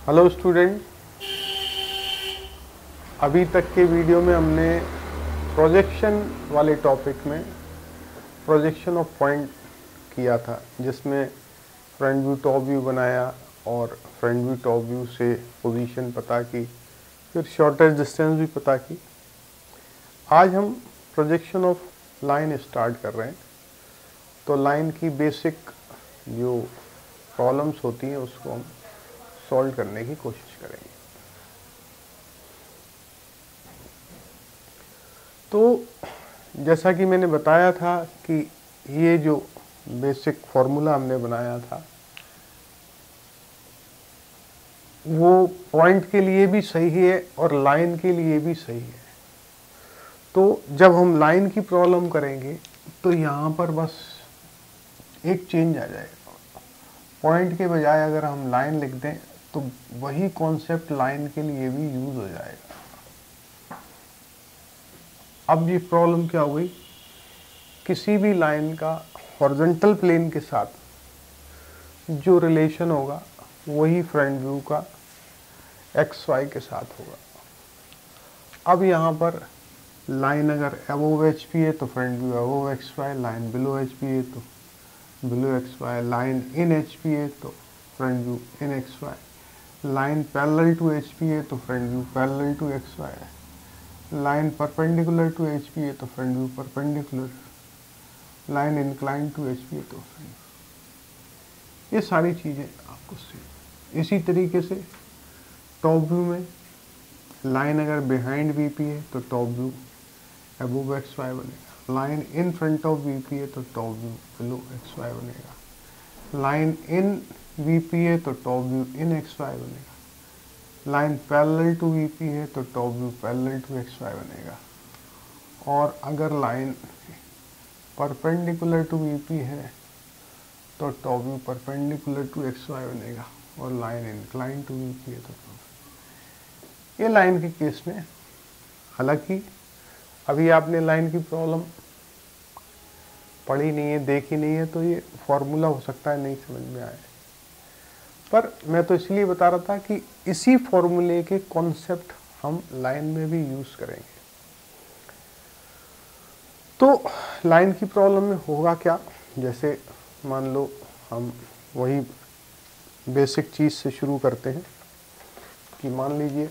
Hello student, अभी तक के वीडियो में हमने प्रोजेक्शन वाले टॉपिक में प्रोजेक्शन ऑफ पॉइंट किया था, जिसमें फ्रंट व्यू टॉप व्यू बनाया और फ्रंट व्यू टॉप व्यू से पोजीशन पता की, फिर शॉर्टेस्ट डिस्टेंस भी पता की। आज हम प्रोजेक्शन ऑफ लाइन स्टार्ट कर रहे हैं। तो लाइन की बेसिक जो प्रॉब्लम्स होती हैं उसको हम सॉल्व करने की कोशिश करेंगे। तो जैसा कि मैंने बताया था कि ये जो बेसिक फॉर्मूला हमने बनाया था वो पॉइंट के लिए भी सही है और लाइन के लिए भी सही है। तो जब हम लाइन की प्रॉब्लम करेंगे तो यहाँ पर बस एक चेंज आ जाएगा। पॉइंट के बजाय अगर हम लाइन लिख दें तो वही कॉन्सेप्ट लाइन के लिए भी यूज हो जाएगा। अब ये प्रॉब्लम क्या हुई, किसी भी लाइन का हॉरिजॉन्टल प्लेन के साथ जो रिलेशन होगा वही फ्रंट व्यू का एक्स वाई के साथ होगा। अब यहाँ पर लाइन अगर अबोव एच पी है तो front view above X Y, line below H P है तो below X Y, line in H P है तो front view in X Y, line parallel to H P है तो front view parallel to X Y, line perpendicular to H P है तो front view perpendicular, line incline to H P है तो front view. ये सारी चीज़ें आपको सेम। इसी तरीके से टॉप व्यू में लाइन अगर बिहाइंड वी पी है तो top view above X Y बनेगा, line in front of V P है तो top view below X Y बनेगा, लाइन इन वी पी है तो top view in X Y बनेगा, line parallel to V P है तो top view parallel to X Y बनेगा, और अगर line perpendicular to V P है तो top view perpendicular to X Y बनेगा, और line incline to V P है तो टॉप। ये लाइन के केस में, हालांकि अभी आपने लाइन की प्रॉब्लम पढ़ी नहीं है, देखी नहीं है, तो ये फॉर्मूला हो सकता है नहीं समझ में आए, पर मैं तो इसलिए बता रहा था कि इसी फॉर्मूले के कॉन्सेप्ट हम लाइन में भी यूज करेंगे। तो लाइन की प्रॉब्लम में होगा क्या, जैसे मान लो हम वही बेसिक चीज से शुरू करते हैं कि मान लीजिए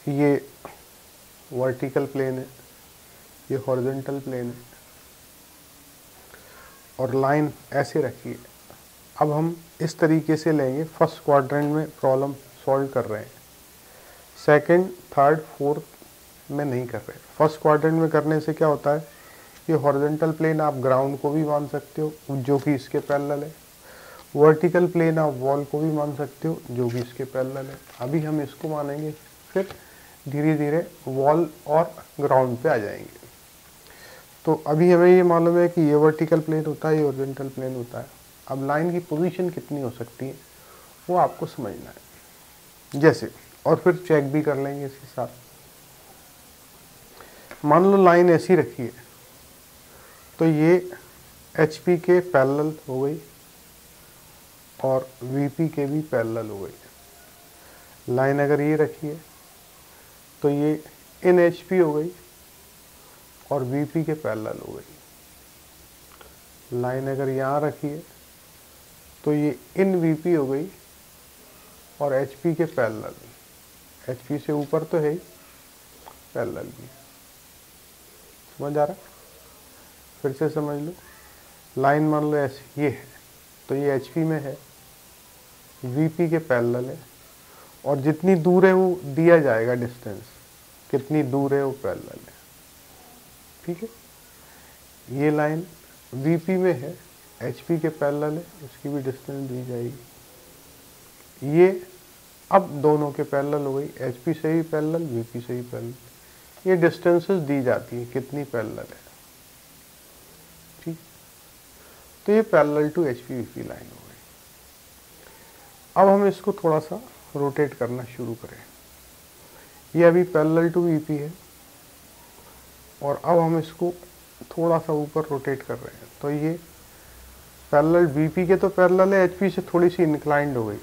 ये वर्टिकल प्लेन है, ये हॉरिजॉन्टल प्लेन है, और लाइन ऐसे रखी है। अब हम इस तरीके से लेंगे, फर्स्ट क्वाड्रेंट में प्रॉब्लम सॉल्व कर रहे हैं, सेकंड, थर्ड, फोर्थ में नहीं कर रहे। फर्स्ट क्वाड्रेंट में करने से क्या होता है, ये हॉरिजॉन्टल प्लेन आप ग्राउंड को भी मान सकते हो जो कि इसके पैरेलल है, वर्टिकल प्लेन आप वॉल को भी मान सकते हो जो कि इसके पैरेलल है। अभी हम इसको मानेंगे, फिर धीरे धीरे वॉल और ग्राउंड पे आ जाएंगे। तो अभी हमें ये मालूम है कि ये वर्टिकल प्लेन होता है, ये हॉरिजॉन्टल प्लेन होता है। अब लाइन की पोजीशन कितनी हो सकती है वो आपको समझना है, जैसे, और फिर चेक भी कर लेंगे इसके साथ। मान लो लाइन ऐसी रखी है तो ये एच पी के पैरेलल हो गई और वी पी के भी पैरेलल हो गई। लाइन अगर ये रखी है तो ये इन एच पी हो गई और वी पी के पैरेलल हो गई। लाइन अगर यहाँ रखी है तो ये इन वी पी हो गई और एच पी के पैरेलल, एच पी से ऊपर तो है ही, पैरेलल भी। समझ आ रहा है? फिर से समझ लो, लाइन मान लो ऐसी ये है तो ये एच पी में है, वी पी के पैरेलल है, और जितनी दूर है वो दिया जाएगा डिस्टेंस, कितनी दूर है वो पैरेलल है। ठीक है, ये लाइन वीपी में है, एचपी के पैरेलल है, उसकी भी डिस्टेंस दी जाएगी। ये अब दोनों के पैरेलल हो गई, एचपी से ही पैरेलल, वीपी से ही पैरेलल। ये डिस्टेंसेस दी जाती है कितनी पैरेलल है। ठीक, तो ये parallel to HP VP line हो गई। अब हम इसको थोड़ा सा रोटेट करना शुरू करें। ये अभी पैरेलल टू वीपी है और अब हम इसको थोड़ा सा ऊपर रोटेट कर रहे हैं, तो ये पैरेलल VP के तो पैरेलल है, HP से थोड़ी सी इंक्लाइंड हो गई,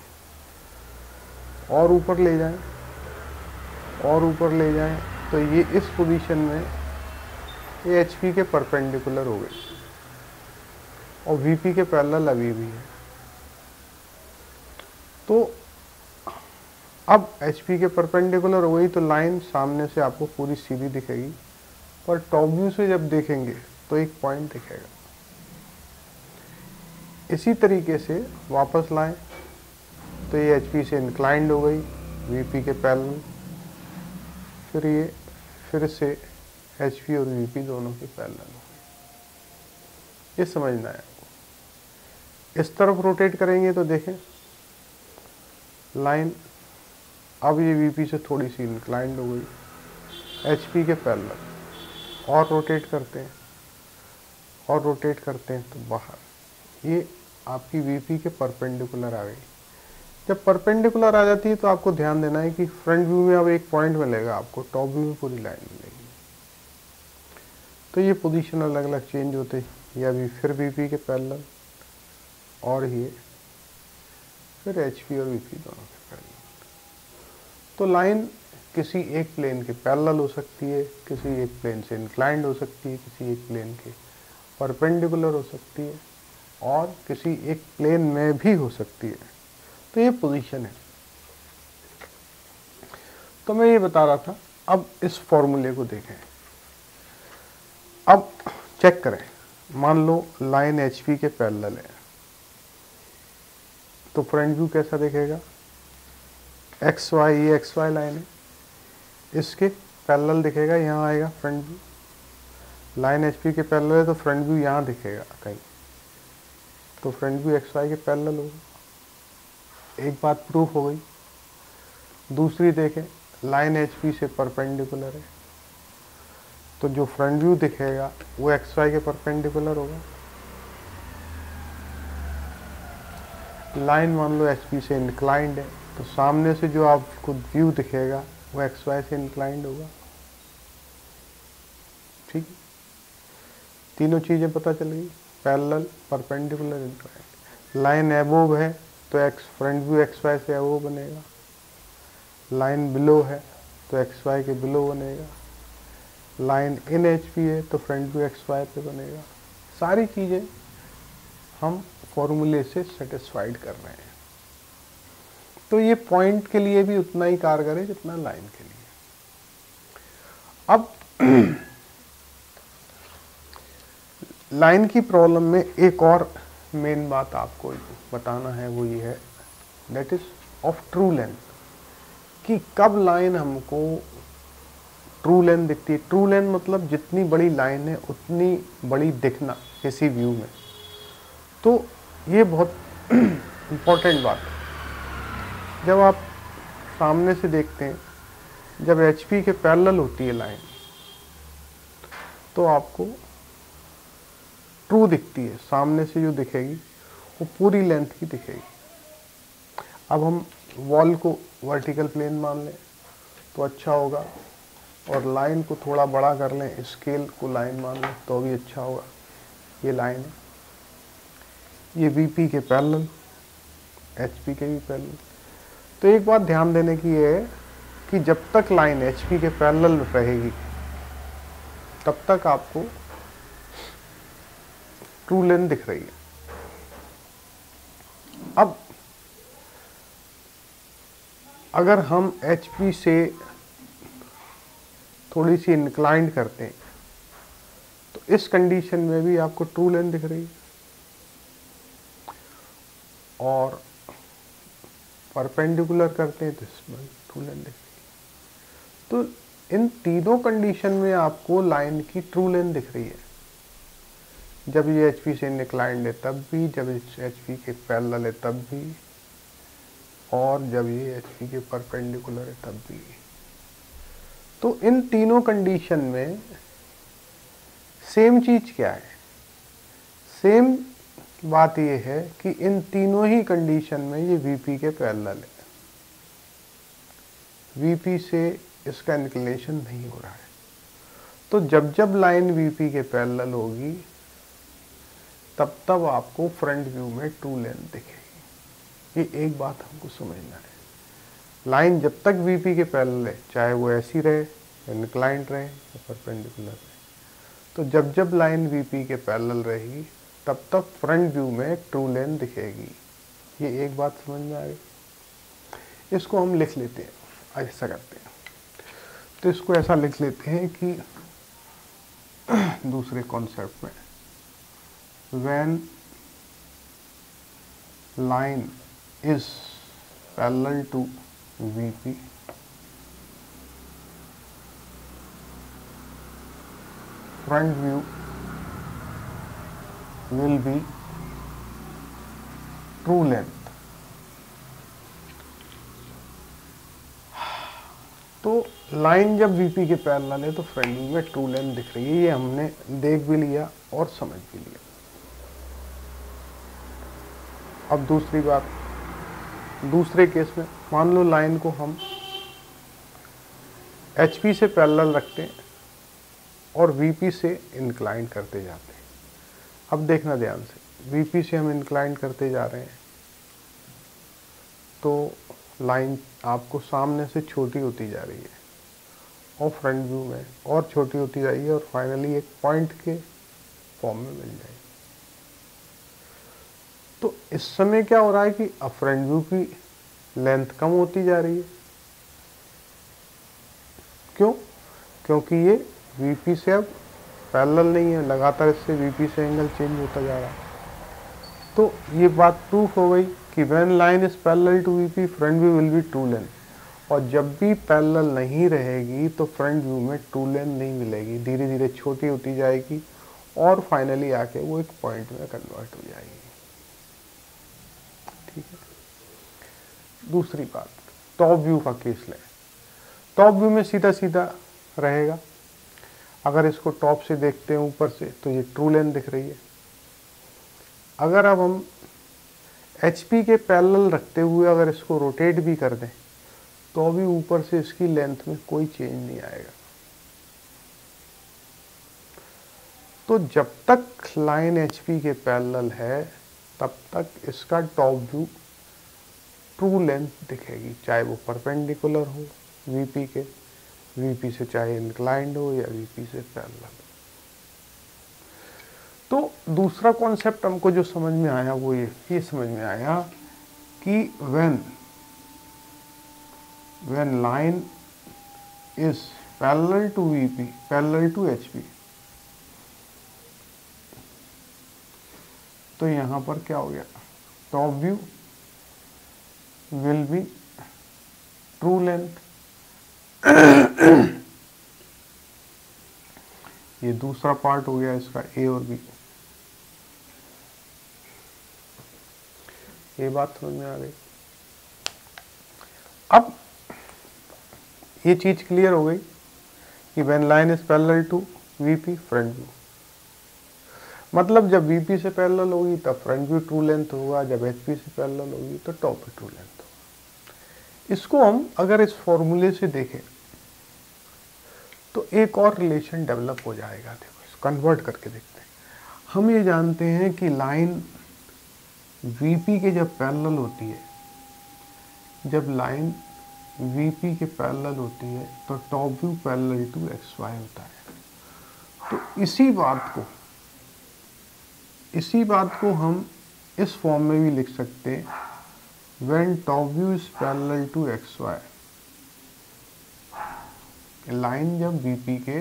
और ऊपर ले जाएं और ऊपर ले जाएं तो ये इस पोजीशन में ये HP के परपेंडिकुलर हो गई और VP के पैरेलल अभी भी है। तो अब HP के परपेंडिकुलर हो गई तो लाइन सामने से आपको पूरी सीधी दिखेगी, पर टॉप व्यू से जब देखेंगे तो एक पॉइंट दिखेगा। इसी तरीके से वापस लाएं तो ये HP से इंक्लाइंड हो गई VP के पैरेलल, फिर ये फिर से HP और VP दोनों के पैरेलल हो गई। ये समझना है आपको। इस तरफ रोटेट करेंगे तो देखें लाइन अब ये VP से थोड़ी सी इंक्लाइंड हो गई HP के पैरेलल, और रोटेट करते हैं और रोटेट करते हैं तो बाहर ये आपकी VP के परपेंडिकुलर आ गई। जब परपेंडिकुलर आ जाती है तो आपको ध्यान देना है कि फ्रंट व्यू में अब एक पॉइंट मिलेगा, आपको टॉप व्यू में पूरी लाइन मिलेगी। तो ये पोजीशन अलग अलग चेंज होते हैं, या भी फिर VP के पैरेलल और ये फिर HP और VP दोनों के पैरेलल। तो लाइन किसी एक प्लेन के पैरेलल हो सकती है, किसी एक प्लेन से इंक्लाइंड हो सकती है, किसी एक प्लेन के परपेंडिकुलर हो सकती है, और किसी एक प्लेन में भी हो सकती है। तो ये पोजीशन है। तो मैं ये बता रहा था, अब इस फॉर्मूले को देखें। अब चेक करें, मान लो लाइन HP के पैरेलल है तो फ्रंट व्यू कैसा दिखेगा? XY, ये XY लाइन है, इसके पैरेलल दिखेगा, यहाँ आएगा फ्रंट व्यू। लाइन HP के पैरेलल है तो फ्रंट व्यू यहाँ दिखेगा कहीं, तो फ्रंट व्यू XY के पैरेलल होगा। एक बात प्रूफ हो गई। दूसरी देखें, लाइन HP से परपेंडिकुलर है तो जो फ्रंट व्यू दिखेगा वो XY के परपेंडिकुलर होगा। लाइन मान लो HP से इंक्लाइंड है तो सामने से जो आपको व्यू दिखेगा वो XY से इंक्लाइंड होगा। ठीक, तीनों चीजें पता चल गई, parallel, perpendicular, inclined. Line above है तो फ्रंट व्यू XY से अबोव बनेगा। लाइन बिलो है तो XY के बिलो बनेगा। लाइन इन HP है तो फ्रंट व्यू XY पे बनेगा। सारी चीजें हम फॉर्मूले से सेटिस्फाइड कर रहे हैं। तो ये पॉइंट के लिए भी उतना ही कारगर है जितना लाइन के लिए। अब लाइन की प्रॉब्लम में एक और मेन बात आपको बताना है, वो ये है, that is of true length, कि कब लाइन हमको ट्रू लेंथ दिखती है। ट्रू लेंथ मतलब जितनी बड़ी लाइन है उतनी बड़ी दिखना किसी व्यू में। तो ये बहुत इम्पोर्टेंट बात है। जब आप सामने से देखते हैं, जब HP के पैरेलल होती है लाइन तो आपको ट्रू दिखती है, सामने से जो दिखेगी वो पूरी लेंथ की दिखेगी। अब हम वॉल को वर्टिकल प्लेन मान लें तो अच्छा होगा, और लाइन को थोड़ा बड़ा कर लें, स्केल को लाइन मान लें तो भी अच्छा होगा। ये लाइन है, ये VP के पैरेलल, HP के भी पैरेलल। तो एक बात ध्यान देने की है कि जब तक लाइन HP के पैरेलल रहेगी तब तक आपको ट्रू लेंथ दिख रही है। अब अगर हम HP से थोड़ी सी इंक्लाइंड करते हैं तो इस कंडीशन में भी आपको ट्रू लेंथ दिख रही है, और परपेंडिकुलर करते हैं तो इसमें ट्रू लेंथ दिख रही है। तो इन तीनों कंडीशन में आपको लाइन की ट्रू लेंथ दिख रही है। जब ये HP से इंक्लाइंड है तब भी, जब HP के पैरेलल है तब भी, और जब ये HP के परपेंडिकुलर है तब भी। तो इन तीनों कंडीशन में सेम चीज क्या है? सेम बात यह है कि इन तीनों ही कंडीशन में ये VP के पैरेलल है, VP से इसका इंक्लिनेशन नहीं हो रहा है। तो जब जब लाइन VP के पैरेलल होगी तब तब आपको फ्रंट व्यू में ट्रू लेंथ दिखेगी। ये एक बात हमको समझना है। लाइन जब तक वीपी के पैरेलल है, चाहे वो ऐसी रहे, इंक्लाइंड रहे या परपेंडिकुलर रहे, तो जब जब लाइन वीपी के पैरेलल रहेगी तब तब फ्रंट व्यू में ट्रू लेंथ दिखेगी। ये एक बात समझ में आ गई। इसको हम लिख लेते हैं, ऐसा करते हैं, तो इसको ऐसा लिख लेते हैं कि दूसरे कॉन्सेप्ट में, when line is parallel to VP, front view will be true length। तो लाइन जब VP के पैरेलल है तो फ्रंट व्यू में ट्रू लेंथ दिख रही है। ये हमने देख भी लिया और समझ भी लिया। अब दूसरी बात, दूसरे केस में मान लो लाइन को हम HP से पैरेलल रखते हैं और VP से इंक्लाइन करते जाते हैं। अब देखना ध्यान से, VP से हम इंक्लाइन करते जा रहे हैं तो लाइन आपको सामने से छोटी होती जा रही है और फ्रंट व्यू में और छोटी होती जा रही है और फाइनली एक पॉइंट के फॉर्म में मिल जाएगी। तो इस समय क्या हो रहा है कि अब फ्रंट व्यू की लेंथ कम होती जा रही है। क्यों? क्योंकि ये VP से अब पैरेलल नहीं है, लगातार इससे VP से एंगल चेंज होता जा रहा है। तो ये बात प्रूफ हो गई कि when line is parallel to VP front view will be true length. और जब भी पैरेलल नहीं रहेगी तो फ्रंट व्यू में ट्रू लेंथ नहीं मिलेगी, धीरे धीरे छोटी होती जाएगी और फाइनली आके वो एक पॉइंट में कन्वर्ट हो जाएगी। ठीक है। दूसरी बात, टॉप व्यू का केस लें। टॉप व्यू में सीधा सीधा रहेगा। अगर इसको टॉप से देखते हैं ऊपर से तो ये ट्रू लेंथ दिख रही है। अगर अब हम HP के पैरेलल रखते हुए अगर इसको रोटेट भी कर दें तो अभी ऊपर से इसकी लेंथ में कोई चेंज नहीं आएगा। तो जब तक लाइन HP के पैरेलल है तब तक इसका टॉप व्यू ट्रू लेंथ दिखेगी, चाहे वो परपेंडिकुलर हो VP के, VP से चाहे इंक्लाइंड हो या VP से पैरेलल हो। तो दूसरा कॉन्सेप्ट हमको जो समझ में आया वो ये समझ में आया कि when line is parallel to VP, parallel to HP, तो यहां पर क्या हो गया, top view will be true length. ये दूसरा पार्ट हो गया इसका A और B। ये बात समझ में आ गई। अब ये चीज क्लियर हो गई कि when line is parallel to VP front view, मतलब जब VP से पैरेलल होगी तब फ्रंट व्यू ट्रू लेंथ होगा, जब HP से पैरेलल होगी तो टॉप व्यू ट्रू लेंथ होगा। इसको हम अगर इस फॉर्मूले से देखें तो एक और रिलेशन डेवलप हो जाएगा। देखो इसको कन्वर्ट करके देखते हैं। हम ये जानते हैं कि लाइन VP के जब पैरेलल होती है, जब लाइन VP के पैरेलल होती है तो top view parallel to XY होता है। तो इसी बात को हम इस फॉर्म में भी लिख सकते हैं, when top view is parallel to XY। Line जब VP के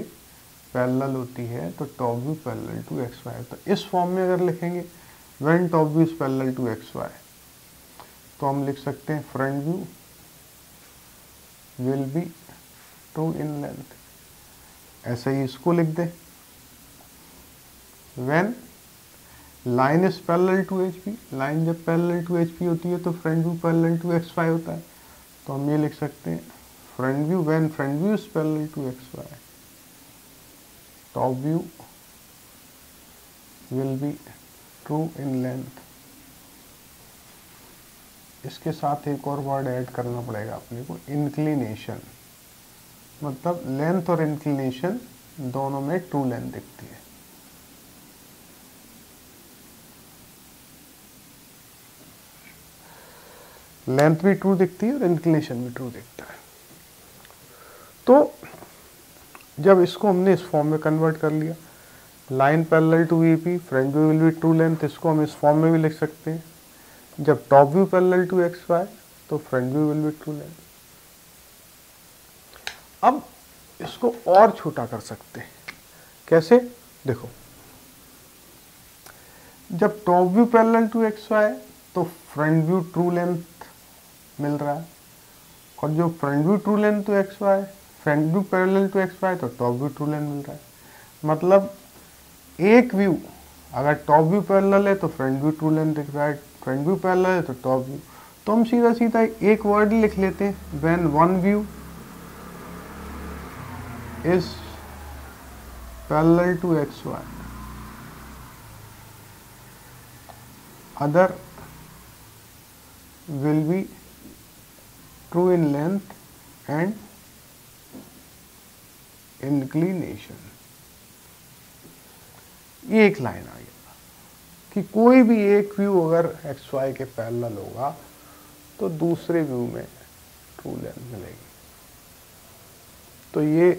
पैरेलल होती है तो top view parallel to XY होता है। इस फॉर्म में अगर लिखेंगे when top view is parallel to XY तो हम लिख सकते हैं front view will be true in length. ऐसे ही इसको लिख दें, when line is parallel to HP, line जब पैरेलल टू HP होती है तो front view parallel to XY होता है। तो हम ये लिख सकते हैं front view when front view is parallel to XY top view will be true in length. इसके साथ एक और वर्ड ऐड करना पड़ेगा अपने को, इंक्लिनेशन। मतलब लेंथ और इंक्लिनेशन दोनों में ट्रू लेंथ दिखती है। लेंथ भी ट्रू दिखती है और इंक्लिनेशन भी ट्रू दिखता है। तो जब इसको हमने इस फॉर्म में कन्वर्ट कर लिया, line parallel to VP, front view will be true length, इसको हम इस फॉर्म में भी लिख सकते हैं। जब top view parallel to X Y तो front view will be true length. अब इसको और छोटा कर सकते हैं, कैसे? देखो, जब top view parallel to X Y तो फ्रंट व्यू ट्रू लेंथ मिल रहा है, और जो front view true length to X Y, front view parallel to X Y तो टॉप व्यू ट्रू लेंथ मिल रहा है। मतलब एक व्यू अगर टॉप व्यू पैरेलल है तो फ्रंट व्यू ट्रू लेंथ दिख रहा है, फ्रंट व्यू पैरेलल है तो टॉप व्यू। तो हम सीधा सीधा एक वर्ड लिख लेते हैं, when one view is parallel to X Y, other will be true in length and inclination। ये एक लाइन आ गया कि कोई भी एक व्यू अगर एक्स वाई के पैरेलल होगा तो दूसरे व्यू में ट्रू लेंथ मिलेगी। तो ये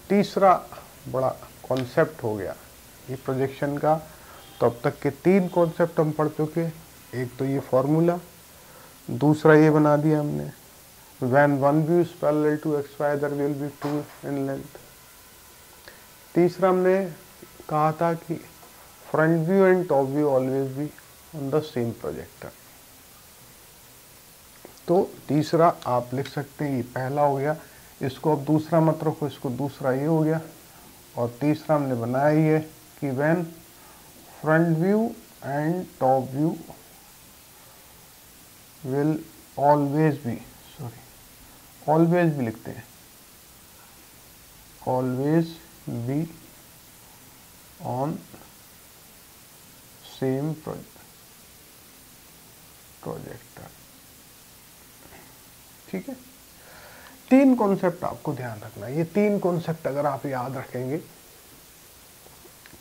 तीसरा बड़ा कॉन्सेप्ट हो गया ये प्रोजेक्शन का। तो अब तक के 3 कॉन्सेप्ट हम पढ़ चुके। एक तो ये फॉर्मूला, दूसरा ये बना दिया हमने, when one view is parallel to X Y other will be true in length. तीसरा हमने कहा था कि front view and top view always be on the same projector. तो तीसरा आप लिख सकते हैं, ये पहला हो गया, इसको अब दूसरा मत रखो, इसको दूसरा ये हो गया। और तीसरा हमने बनाया ये कि when front view and top view will always be, always भी लिखते हैं, always be on same projector। ठीक है, 3 कॉन्सेप्ट आपको ध्यान रखना है। ये 3 कॉन्सेप्ट अगर आप याद रखेंगे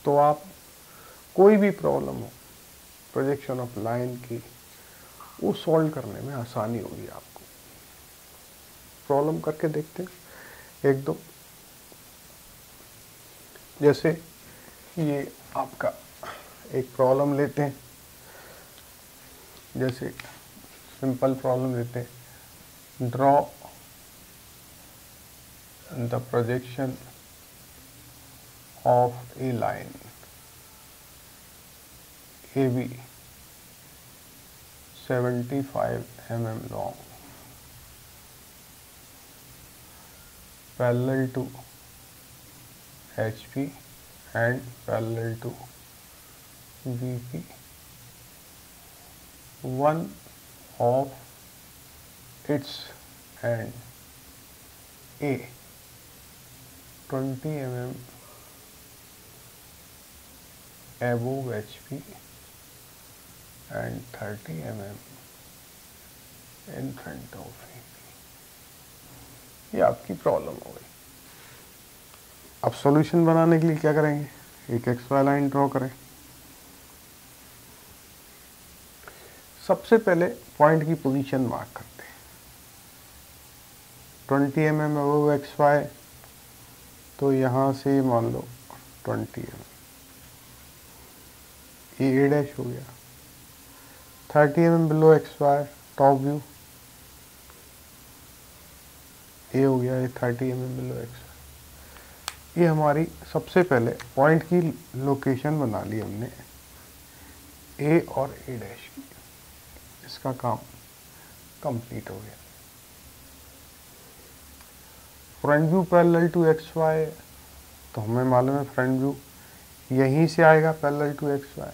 तो आप कोई भी प्रॉब्लम हो प्रोजेक्शन ऑफ लाइन की, वो सॉल्व करने में आसानी होगी आपको। प्रॉब्लम करके देखते हैं 1-2। जैसे ये आपका एक प्रॉब्लम लेते हैं, जैसे सिंपल प्रॉब्लम लेते हैं, draw the projection of a line A B 75 mm long parallel to HP and parallel to VP. One of its end A 20 mm above HP and 30 mm in front of VP। ये आपकी problem हो गई। अब solution बनाने के लिए क्या करेंगे, एक एक्स वाई लाइन ड्रॉ करें। सबसे पहले पॉइंट की पोजीशन मार्क करते हैं, 20 mm अबव एक्स वाई, तो यहाँ से मान लो 20 mm, ये ए डैश हो गया। 30 mm below X Y top view, ये हो गया, ये 30 mm बिलो एक्स। ये हमारी सबसे पहले पॉइंट की लोकेशन बना ली हमने ए और ए डैश की। इसका काम कंप्लीट हो गया। Front view parallel to X Y, तो हमें मालूम है फ्रंट व्यू यहीं से आएगा पैरेलल टू एक्स वाई।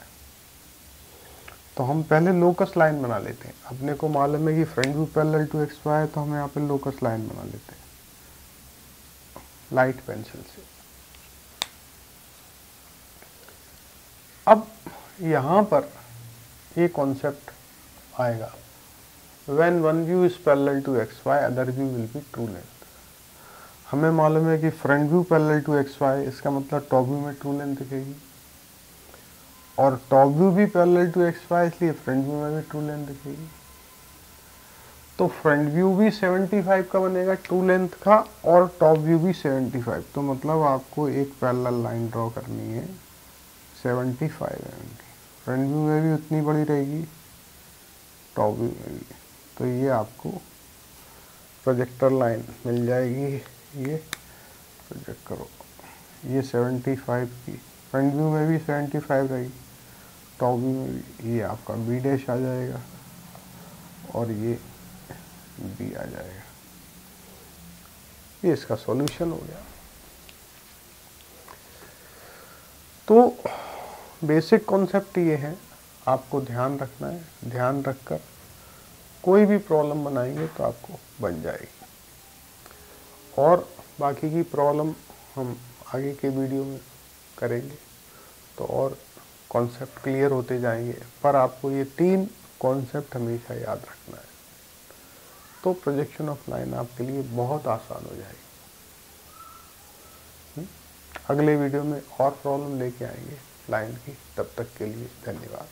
तो हम पहले लोकस लाइन बना लेते हैं। अपने को मालूम है कि front view parallel to X Y है, तो हम यहाँ पे लोकस लाइन बना लेते हैं लाइट पेंसिल से। अब यहाँ पर ये कॉन्सेप्ट आएगा, when one view is parallel to X Y other view will be true length. हमें मालूम है कि front view parallel to X Y, इसका मतलब टॉप व्यू में ट्रू लेंथ दिखेगी, और टॉप व्यू भी पैरेलल टू एक्स वाई, इसलिए फ्रंट व्यू में भी ट्रू लेंथ दिखेगी। तो फ्रंट व्यू भी 75 का बनेगा 2 लेंथ का, और टॉप व्यू भी 75। तो मतलब आपको एक पैरेलल लाइन ड्रॉ करनी है 75 mm की। फ्रंट व्यू में भी उतनी बड़ी रहेगी, टॉप व्यू में भी। तो ये आपको प्रोजेक्टर लाइन मिल जाएगी। ये प्रोजेक्ट करो, ये 75 की, फ्रंट व्यू में भी 75 रहेगी, टॉप व्यू में भी। ये आपका बी डैश आ जाएगा और ये बी आ जाएगा। ये इसका सॉल्यूशन हो गया। तो बेसिक कॉन्सेप्ट ये है, आपको ध्यान रखना है। ध्यान रखकर कोई भी प्रॉब्लम बनाएंगे तो आपको बन जाएगी। और बाकी की प्रॉब्लम हम आगे के वीडियो में करेंगे, तो और कॉन्सेप्ट क्लियर होते जाएंगे। पर आपको ये 3 कॉन्सेप्ट हमेशा याद रखना है, तो प्रोजेक्शन ऑफ लाइन आपके लिए बहुत आसान हो जाएगी। अगले वीडियो में और प्रॉब्लम लेके आएंगे लाइन की। तब तक के लिए धन्यवाद।